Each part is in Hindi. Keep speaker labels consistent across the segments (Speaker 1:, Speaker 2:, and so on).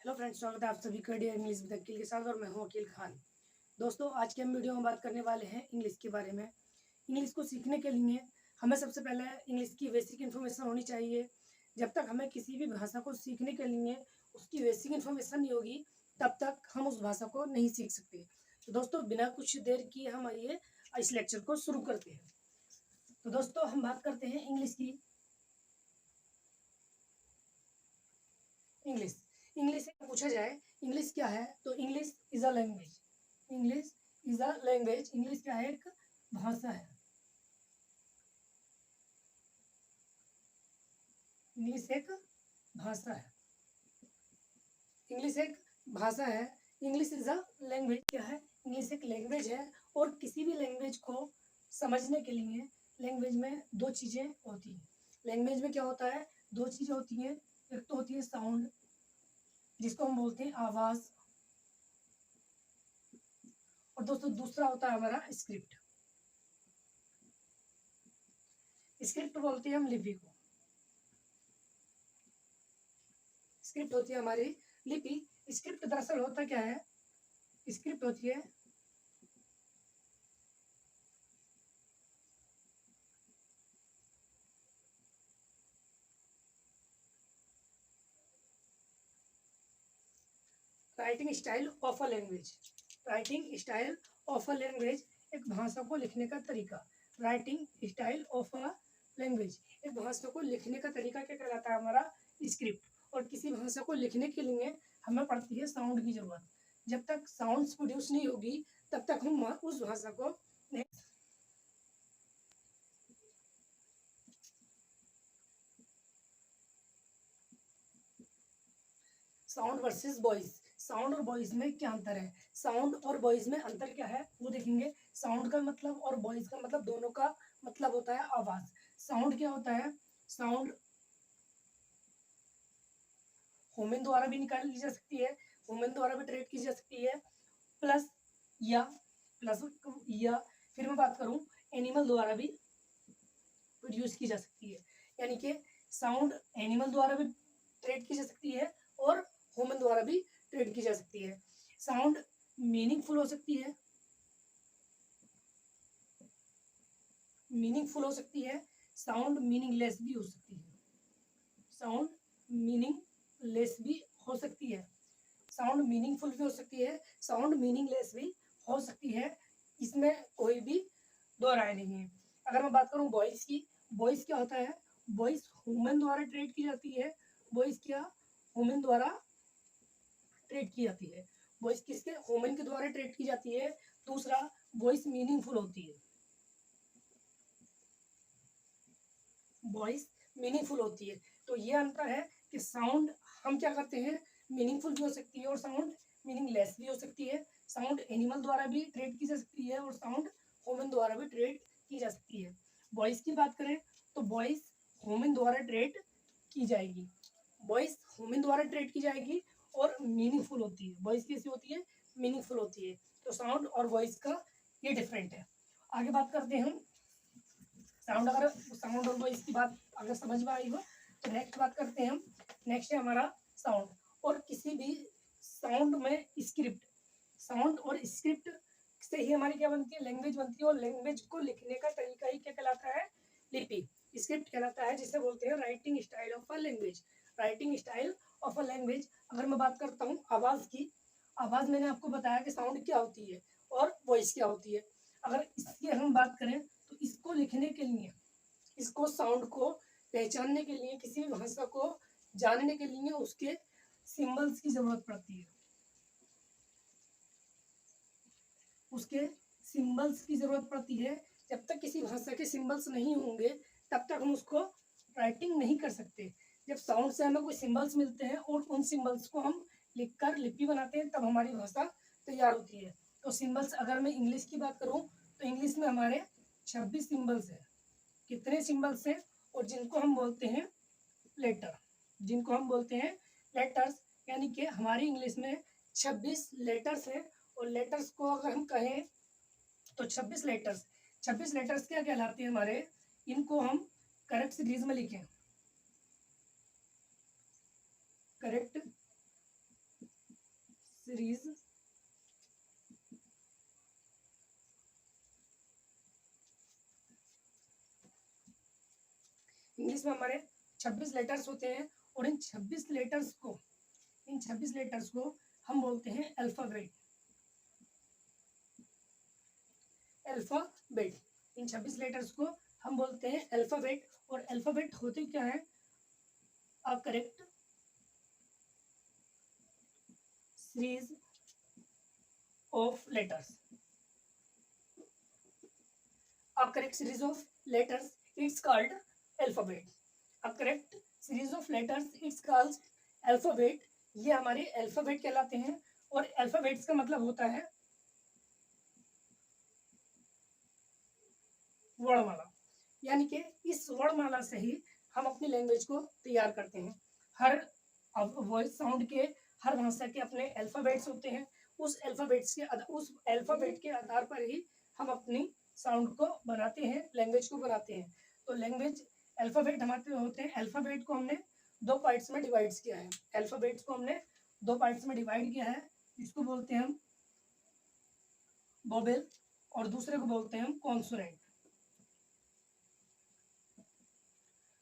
Speaker 1: हेलो फ्रेंड्स, स्वागत है आप सभी का डियर इंग्लिश विद अकील के साथ और मैं हूं अकील खान। दोस्तों, आज के हम वीडियो में बात करने वाले हैं इंग्लिश के बारे में। इंग्लिश को सीखने के लिए हमें सबसे पहले इंग्लिश की बेसिक इन्फॉर्मेशन होनी चाहिए। जब तक हमें किसी भी भाषा को सीखने के लिए उसकी बेसिक इन्फॉर्मेशन नहीं होगी, तब तक हम उस भाषा को नहीं सीख सकते। तो दोस्तों, बिना कुछ देर किए हम आइए इस लेक्चर को शुरू करते हैं। तो दोस्तों, हम बात करते हैं इंग्लिश की। इंग्लिश इंग्लिश से पूछा जाए इंग्लिश क्या है, तो English is a language. English is a language. English क्या है? एक भाषा है। इंग्लिश एक भाषा है। इंग्लिश एक भाषा है। English is a language. क्या है? इंग्लिश एक लैंग्वेज है। और किसी भी लैंग्वेज को समझने के लिए लैंग्वेज में दो चीज़ें होती हैं। लैंग्वेज में क्या होता है? दो चीज़ें होती हैं। एक तो होती है साउंड, जिसको हम बोलते हैं आवाज़, और दोस्तों दूसरा होता है हमारा स्क्रिप्ट। स्क्रिप्ट बोलते हैं हम लिपि को। स्क्रिप्ट होती है हमारी लिपि। स्क्रिप्ट दरअसल होता क्या है? स्क्रिप्ट होती है writing style of a language. Writing style of a language, एक भाषा को लिखने का तरीका। Writing style of a language, एक भाषा को लिखने का तरीका क्या कहलाता है? हमारा स्क्रिप्ट। और किसी भाषा को लिखने के लिए हमें पड़ती है साउंड की जरूरत। जब तक साउंड्स प्रोड्यूस नहीं होगी, तब तक हम उस भाषा को नहीं। Sound versus voice. साउंड और वॉइस में क्या अंतर है? साउंड और वॉइस में अंतर क्या है वो देखेंगे। साउंड का मतलब और वॉइस का मतलब, दोनों का मतलब होता है आवाज। साउंड क्या होता है? साउंड ह्यूमन द्वारा भी निकाली जा सकती है, ह्यूमन द्वारा भी ट्रेड की जा सकती है, प्लस या प्लस या फिर मैं बात करूं एनिमल द्वारा भी प्रोड्यूस की जा सकती है। यानी कि साउंड एनिमल द्वारा भी ट्रेड की जा सकती है और ह्यूमन द्वारा भी ट्रेड की जा सकती है। साउंड मीनिंगफुल हो सकती है, मीनिंगफुल हो सकती है। साउंड मीनिंगलेस भी हो सकती है। साउंड मीनिंगलेस भी हो सकती है। साउंड मीनिंगफुल भी हो सकती है, साउंड मीनिंगलेस भी हो सकती है। इसमें कोई भी दो राय नहीं है। अगर मैं बात करूं वॉइस की, वॉइस क्या होता है? वॉइस ह्यूमन द्वारा ट्रेड की जाती है। वॉइस क्या? ह्यूमन द्वारा ट्रेड की जाती है। वॉइस किसके? ह्यूमन के द्वारा ट्रेड की जाती है। दूसरा, वॉइस मीनिंगफुल होती है। वॉइस मीनिंगफुल होती है। तो ये अंतर है कि साउंड हम क्या करते हैं, मीनिंगफुल भी हो सकती है और साउंड मीनिंगलेस भी हो सकती है। साउंड एनिमल द्वारा भी ट्रेड की जा सकती है और साउंड ह्यूमन द्वारा भी ट्रेड की जा सकती है। वॉइस की बात करें तो वॉइस ह्यूमन द्वारा ट्रेड की जाएगी। वॉइस ह्यूमन द्वारा ट्रेड की जाएगी और मीनिंगफुल होती है। वॉइस कैसी होती है? मीनिंगफुल होती है। तो साउंड और वॉइस का ये डिफरेंट है। आगे बात करते हैं हम साउंड और वॉइस की बात अगर समझ में आई हो, तो नेक्स्ट बात करते हैं हम। नेक्स्ट है हमारा साउंड। और किसी भी साउंड में स्क्रिप्ट। साउंड और स्क्रिप्ट से ही हमारी क्या बनती है? लैंग्वेज बनती है। और लैंग्वेज को लिखने का तरीका ही क्या कहलाता है? लिपि। स्क्रिप्ट कहलाता है, जिसे बोलते हैं writing style of a language. Writing style of a language. अगर मैं बात करता हूँ आवाज की, आवाज मैंने आपको बताया कि साउंड क्या होती है और वॉइस क्या होती है। अगर इसकी हम बात करें तो इसको लिखने के लिए, इसको साउंड को पहचानने के लिए, किसी भी भाषा को जानने के लिए उसके सिंबल्स की जरूरत पड़ती है। उसके सिंबल्स की जरूरत पड़ती है। जब तक किसी भाषा के सिंबल्स नहीं होंगे, तब तक हम उसको राइटिंग नहीं कर सकते। जब साउंड से हमें कोई सिंबल्स मिलते हैं और उन सिंबल्स को हम लिखकर लिपि बनाते हैं, तब हमारी भाषा तैयार होती है। तो सिंबल्स, अगर मैं इंग्लिश की बात करूं तो इंग्लिश में हमारे 26 सिंबल्स हैं। कितने सिंबल्स हैं? और जिनको हम बोलते हैं लेटर, जिनको हम बोलते हैं लेटर्स। यानी कि हमारी इंग्लिश में 26 लेटर्स हैं। और लेटर्स को अगर हम कहें तो 26 लेटर्स क्या कहलाते हैं हमारे? इनको हम करेक्ट सीरीज में लिखें, करेक्ट सीरीज इंग्लिश में हमारे 26 लेटर्स होते हैं और इन 26 लेटर्स को हम बोलते हैं अल्फाबेट। इन 26 लेटर्स को हम बोलते हैं अल्फाबेट। और अल्फाबेट होते क्या है? A correct series of letters. A correct series of letters, it's called alphabet. A correct series of letters, it's called alphabet. ये हमारे अल्फाबेट कहलाते हैं। और अल्फाबेट्स का मतलब होता है वर्णमाला, यानी कि इस वर्णमाला से ही हम अपनी लैंग्वेज को तैयार करते हैं। हर वॉइस साउंड के, हर भाषा के अपने अल्फाबेट्स होते हैं। उस अल्फाबेट के आधार पर ही हम अपनी साउंड को बनाते हैं, लैंग्वेज को बनाते हैं। तो लैंग्वेज अल्फाबेट हमारे होते हैं। अल्फाबेट को हमने दो पार्ट्स में डिवाइड किया है। अल्फाबेट्स को हमने दो पार्ट्स में डिवाइड किया है। इसको बोलते हैं हम वोवेल और दूसरे को बोलते हैं हम कॉन्सोनेंट।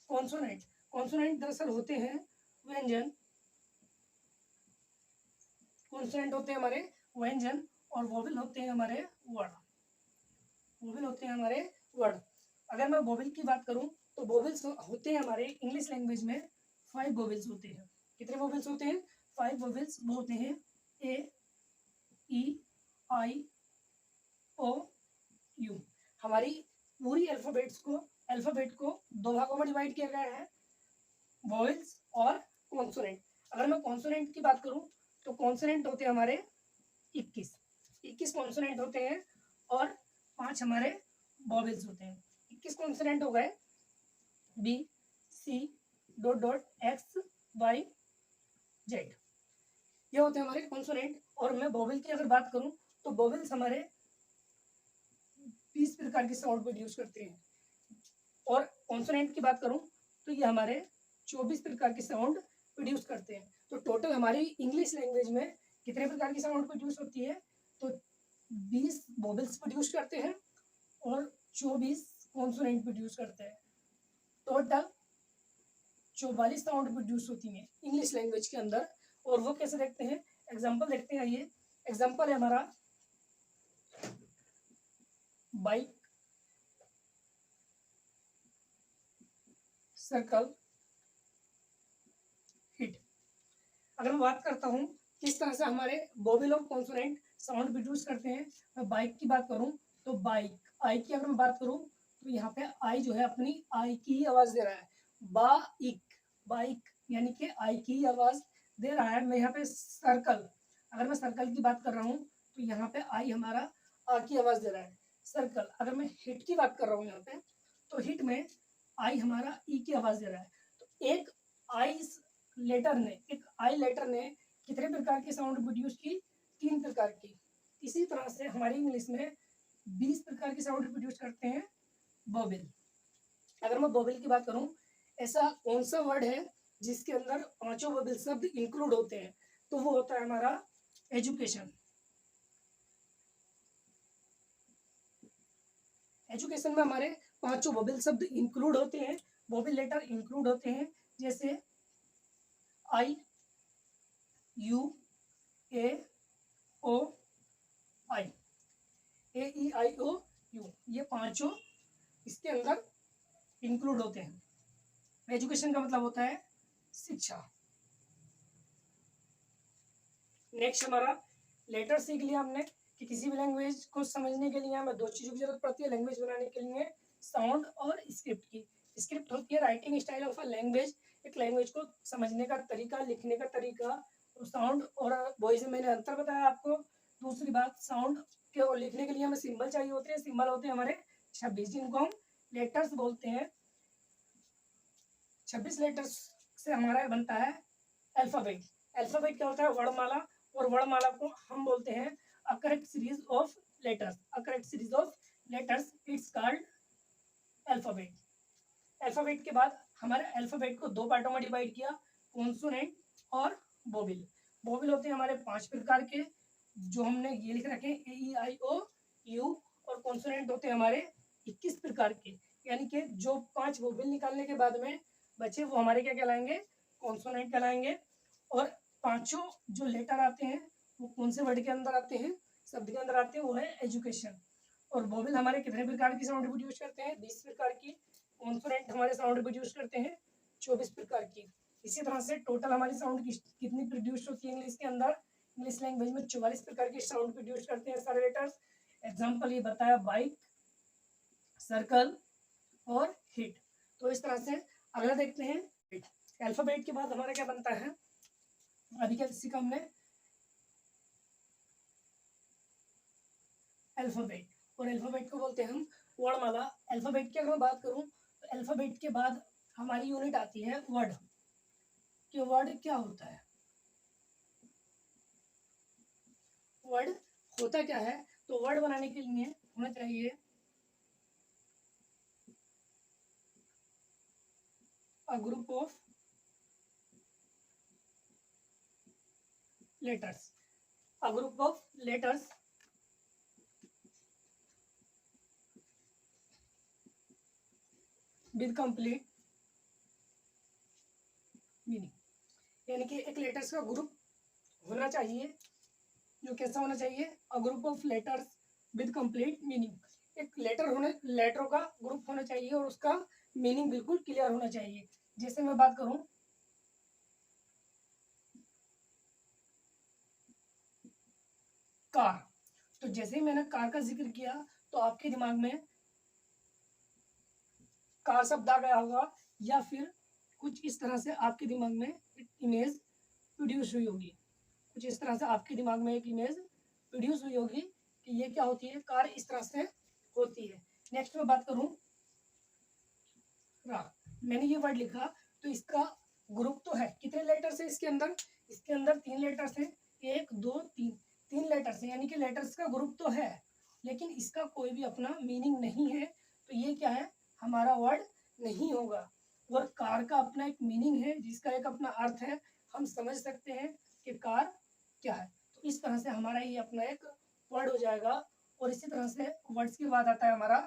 Speaker 1: कॉन्सोनेंट दरअसल होते हैं व्यंजन। कॉन्सोनेंट होते हैं हमारे व्यंजन और वोवेल होते हैं हमारे वर्ड। अगर मैं वोवेल की बात करूं तो वोवेल्स होते हैं हमारे इंग्लिश लैंग्वेज में 5 वोवेल्स होते हैं। कितने वोवेल्स होते हैं? 5 वोवेल्स। वो होते हैं ए, ई, आई, ओ, यू। हमारी पूरी अल्फाबेट को दो भागों में डिवाइड किया गया है, वोवेल्स और कॉन्सोनेंट। अगर मैं कॉन्सोनेंट की बात करूं तो कॉन्सोनेंट होते हैं हमारे 21 कॉन्सोनेंट होते हैं और 5 हमारे वोवेल्स होते हैं। 21 कॉन्सोनेंट हो गए बी, सी, डॉट एक्स, वाई, जेड। ये होते हैं हमारे कॉन्सोनेंट। और मैं वोवेल की अगर बात करूं तो वोवेल्स हमारे 20 प्रकार के साउंड प्रोड्यूस करते हैं। और कॉन्सोनेंट की बात करूं तो ये हमारे 24 प्रकार के साउंड प्रोड्यूस करते हैं। तो टोटल हमारी इंग्लिश लैंग्वेज में कितने प्रकार की साउंड प्रोड्यूस होती है? तो 20 वोवेल्स प्रोड्यूस करते हैं और 24 कॉन्सोनेंट प्रोड्यूस करते हैं। टोटल 44 साउंड प्रोड्यूस होती हैं इंग्लिश लैंग्वेज के अंदर। और वो कैसे देखते हैं? एग्जाम्पल देखते हैं। ये एग्जाम्पल है हमारा बाइक, सर्कल, हिट। अगर मैं बात करता हूँ किस तरह से हमारे वोवेल और कॉन्सोनेंट साउंड प्रोड्यूस करते हैं, मैं बाइक की बात करूँ तो बाइक, आई की अगर मैं बात करूँ तो यहाँ पे आई जो है अपनी आई की ही आवाज दे रहा है। बाइक यानी कि आई की ही आवाज दे रहा है। मैं यहाँ पे सर्कल, अगर मैं सर्कल की बात कर रहा हूँ तो यहाँ पे आई हमारा आ की आवाज दे रहा है, सर्कल। अगर मैं हिट की बात कर रहा हूँ यहाँ पे तो हिट में आई हमारा ई की आवाज दे रहा है। तो एक आई लेटर ने कितने प्रकार की साउंड प्रोड्यूस की? 3 प्रकार की। इसी तरह से हमारी इंग्लिश में 20 प्रकार की साउंड प्रोड्यूस करते हैं वोवेल। अगर मैं वोवेल की बात करूं, ऐसा कौन सा वर्ड है जिसके अंदर 5 वोवेल शब्द इंक्लूड होते हैं? तो वो होता है हमारा एजुकेशन। एजुकेशन में हमारे 5 वोवेल शब्द इंक्लूड होते हैं, वोवेल लेटर इंक्लूड होते हैं। जैसे आई, you, A, O, I, A, E, I, O, you, ये 5 इसके अंदर इंक्लूड होते हैं। एजुकेशन का मतलब होता है शिक्षा। नेक्स्ट हमारा लेटर सीख लिया हमने कि किसी भी लैंग्वेज को समझने के लिए हमें 2 चीजों की जरूरत पड़ती है लैंग्वेज बनाने के लिए, साउंड और स्क्रिप्ट की। स्क्रिप्ट होती है writing style of a language, एक लैंग्वेज को समझने का तरीका, लिखने का तरीका। तो साउंड और वॉइस में मैंने अंतर बताया आपको। दूसरी बात, साउंड के लिखने के लिए हमें सिंबल चाहिए होते हैं। सिंबल होते हैं हमारे 26 जिनको हम लेटर्स बोलते हैं। 26 लेटर्स से हमारा बनता है अल्फाबेट। अल्फाबेट क्या होता है? वर्णमाला। और वर्णमाला को हम बोलते हैं a correct series of letters. A correct series of letters, it's called alphabet. Alphabet के बाद हमारे अल्फाबेट को 2 पार्टों में डिवाइड किया, कॉन्सोनेंट और वोवेल। वोवेल होते हैं हमारे 5 प्रकार के, जो हमने ये लिख रखे हैं A E I O U, और कॉन्सोनेंट होते हैं हमारे 21 प्रकार के, यानी कि जो 5 वोवेल निकालने के बाद में बचे वो हमारे क्या कहलाएंगे, कॉन्सोनेंट कहलाएंगे। और पांचों जो लेटर आते हैं वो कौन से वर्ड के अंदर आते हैं, शब्द के अंदर आते हैं, वो है एजुकेशन। और वोवेल हमारे कितने प्रकार की साउंड प्रोड्यूस करते हैं, 20 प्रकार की। कॉन्सोनेंट हमारे साउंड प्रोड्यूस करते हैं 24 प्रकार की। इसी तरह से टोटल हमारी साउंड कितनी प्रोड्यूस होती है इंग्लिश के अंदर, इंग्लिश लैंग्वेज में 44 प्रकार की साउंड प्रोड्यूस करते हैं सारे लेटर्स। एग्जाम्पल ये बताया, बाइक, सर्कल और हिट। तो इस तरह से अगला देखते हैं, अल्फाबेट के बाद हमारा क्या बनता है, अभी क्या सीखा हमने, अल्फाबेट, और अल्फाबेट को बोलते हैं हम वर्णमाला। अल्फाबेट की अगर मैं बात करूं तो अल्फाबेट के बाद हमारी यूनिट आती है वर्ड, कि वर्ड क्या होता है, वर्ड होता क्या है। तो वर्ड बनाने के लिए होना चाहिए a group of letters, a group of letters with complete meaning, यानी कि एक लेटर्स का ग्रुप होना चाहिए, जो कैसा होना चाहिए, a group of letters with complete meaning. एक लेटरों का ग्रुप होना चाहिए और उसका मीनिंग बिल्कुल क्लियर होना चाहिए। जैसे मैं बात करूं कार, तो जैसे ही मैंने कार का जिक्र किया तो आपके दिमाग में कार शब्द आ गया होगा, या फिर कुछ इस तरह से आपके दिमाग में एक इमेज प्रोड्यूस हुई होगी, कुछ इस तरह से आपके दिमाग में एक इमेज प्रोड्यूस हुई होगी कि ये क्या होती है, कार इस तरह से होती है। नेक्स्ट में बात करूं रा, मैंने ये वर्ड लिखा तो इसका ग्रुप तो है, कितने लेटर्स है इसके अंदर, इसके अंदर 3 लेटर्स हैं, 1 2 3, 3 लेटर्स हैं, यानी कि लेटर्स का ग्रुप तो है, लेकिन इसका कोई भी अपना मीनिंग नहीं है, तो ये क्या है, हमारा वर्ड नहीं होगा। और कार का अपना एक मीनिंग है, जिसका एक अपना अर्थ है, हम समझ सकते हैं कि कार क्या है। तो इस तरह से हमारा ये अपना एक वर्ड हो जाएगा। और इसी तरह से वर्ड्स के बाद आता है हमारा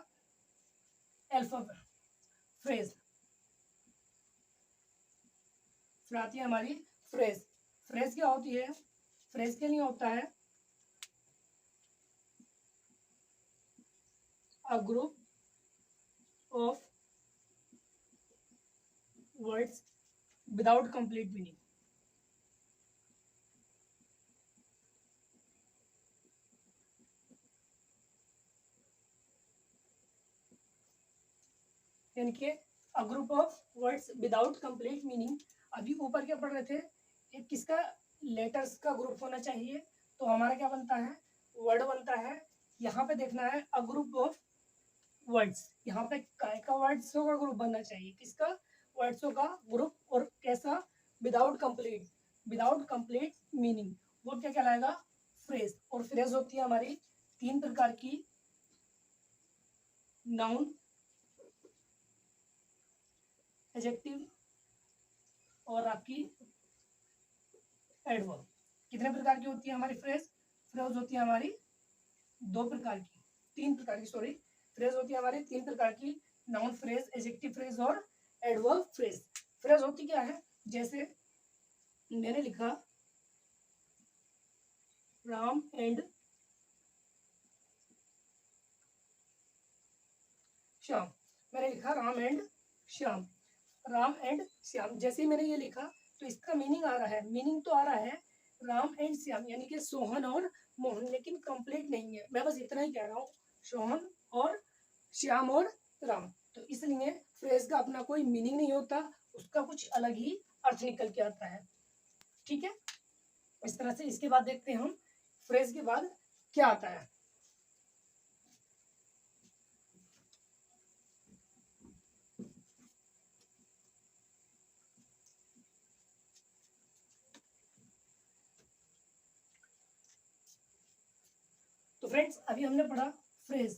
Speaker 1: अल्फाबेट, फ्रेज, फिर आती है हमारी फ्रेज। फ्रेज क्या होती है, फ्रेज के लिए होता है a group of words without complete meaning, यानी कि a group of words without complete meaning. अभी ऊपर क्या पढ़ रहे थे, एक किसका, लेटर्स का ग्रुप होना चाहिए, तो हमारा क्या बनता है, वर्ड बनता है। यहाँ पे देखना है अ ग्रुप ऑफ वर्ड्स, यहाँ पे काय का वर्ड्सों का ग्रुप बनना चाहिए, किसका, वर्ड्सों का ग्रुप, और कैसा, विदाउट कंप्लीट मीनिंग, वो क्या कहलाएगा, फ्रेज। और फ्रेज होती है हमारी 3 प्रकार की, नाउन, एडजेक्टिव और आपकी एडवर्ब। कितने प्रकार की होती है हमारी फ्रेज, फ्रेज होती है हमारी 2 प्रकार की, 3 प्रकार की, सॉरी, फ्रेज होती है हमारी 3 प्रकार की, नाउन फ्रेज, एडजेक्टिव फ्रेज और एडवर्ब फ्रेज। फ्रेज होती क्या है, जैसे मैंने लिखा राम एंड श्याम, मैंने लिखा राम एंड श्याम, राम एंड श्याम। जैसे ही मैंने ये लिखा तो इसका मीनिंग आ रहा है, मीनिंग तो आ रहा है राम एंड श्याम, यानी कि सोहन और मोहन, लेकिन कंप्लीट नहीं है, मैं बस इतना ही कह रहा हूँ, सोहन और श्याम और राम। तो इसलिए फ्रेज का अपना कोई मीनिंग नहीं होता, उसका कुछ अलग ही अर्थ निकल के आता है। ठीक है, इस तरह से इसके बाद देखते हैं हम फ्रेज के बाद क्या आता है। तो फ्रेंड्स अभी हमने पढ़ा फ्रेज,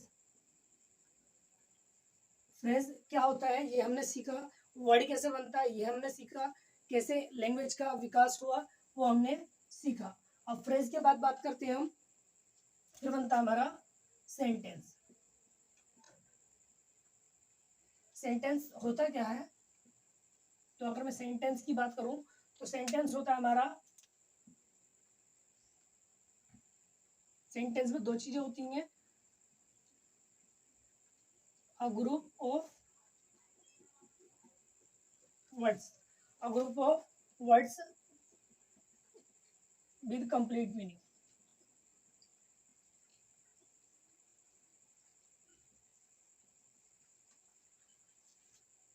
Speaker 1: फ्रेज क्या होता है ये हमने सीखा, वर्ड कैसे बनता है ये हमने सीखा, कैसे लैंग्वेज का विकास हुआ वो हमने सीखा। अब फ्रेज के बाद बात करते हैं हम, फिर बनता है हमारा सेंटेंस। सेंटेंस होता क्या है, तो अगर मैं सेंटेंस की बात करूं तो सेंटेंस होता है हमारा, सेंटेंस में दो चीजें होती हैं, a group of words, a group of words with complete meaning.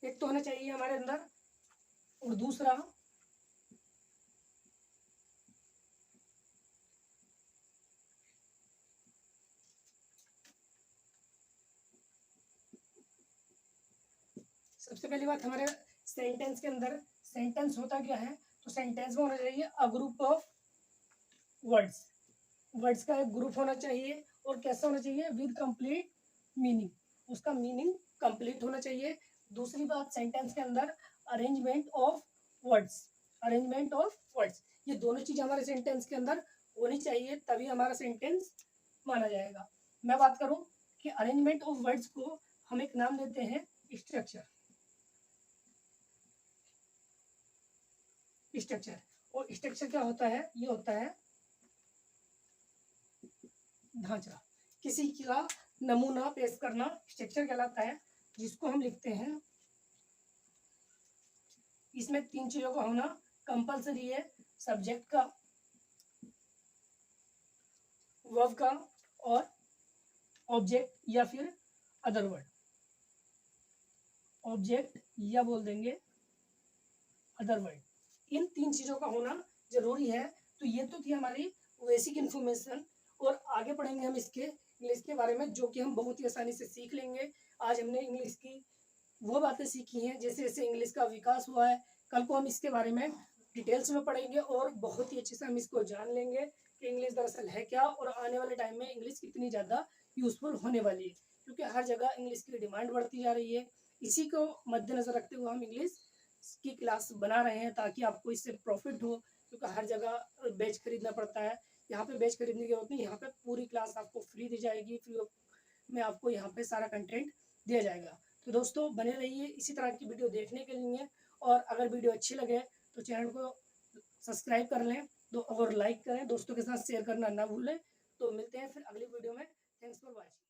Speaker 1: एक तो होना चाहिए हमारे अंदर, और दूसरा सबसे पहली बात हमारे सेंटेंस के अंदर, सेंटेंस होता क्या है, तो सेंटेंस में होना चाहिए a group of words, words का एक ग्रुप होना चाहिए, और कैसा होना चाहिए, विद कंप्लीट मीनिंग, उसका मीनिंग कंप्लीट होना चाहिए। दूसरी बात सेंटेंस के अंदर arrangement of words, arrangement of words, ये दोनों चीज हमारे सेंटेंस के अंदर होनी चाहिए, तभी हमारा सेंटेंस माना जाएगा। मैं बात करूं कि अरेंजमेंट ऑफ वर्ड्स को हम एक नाम देते हैं स्ट्रक्चर, स्ट्रक्चर। और स्ट्रक्चर क्या होता है, ये होता है ढांचा, किसी का नमूना पेश करना स्ट्रक्चर कहलाता है, जिसको हम लिखते हैं। इसमें तीन चीजों का होना कंपलसरी है, सब्जेक्ट का, वर्ब का, और ऑब्जेक्ट या फिर अदर वर्ड, ऑब्जेक्ट या बोल देंगे अदर वर्ड, इन तीन चीजों का होना जरूरी है। तो ये तो थी हमारी बेसिक इन्फॉर्मेशन, और आगे पढ़ेंगे हम इसके इंग्लिश के बारे में, जो कि हम बहुत ही आसानी से सीख लेंगे। आज हमने इंग्लिश की वो बातें सीखी हैं, जैसे जैसे इंग्लिश का विकास हुआ है, कल को हम इसके बारे में डिटेल्स में पढ़ेंगे, और बहुत ही अच्छे से हम इसको जान लेंगे कि इंग्लिश दरअसल है क्या, और आने वाले टाइम में इंग्लिश कितनी ज़्यादा यूजफुल होने वाली है, क्योंकि हर जगह इंग्लिश की डिमांड बढ़ती जा रही है। इसी को मद्देनजर रखते हुए हम इंग्लिश की क्लास बना रहे हैं, ताकि आपको इससे प्रॉफिट हो, क्योंकि हर जगह बैच खरीदना पड़ता है। यहाँ पे बैच खरीदने की जरूरत नहीं, यहाँ पे पूरी क्लास आपको फ्री दी जाएगी, फ्री में आपको यहाँ पे सारा कंटेंट दिया जाएगा। तो दोस्तों बने रहिए इसी तरह की वीडियो देखने के लिए, और अगर वीडियो अच्छी लगे तो चैनल को सब्सक्राइब कर लें, और लाइक करें, दोस्तों के साथ शेयर करना ना भूलें। तो मिलते हैं फिर अगली वीडियो में। Thanks for watching.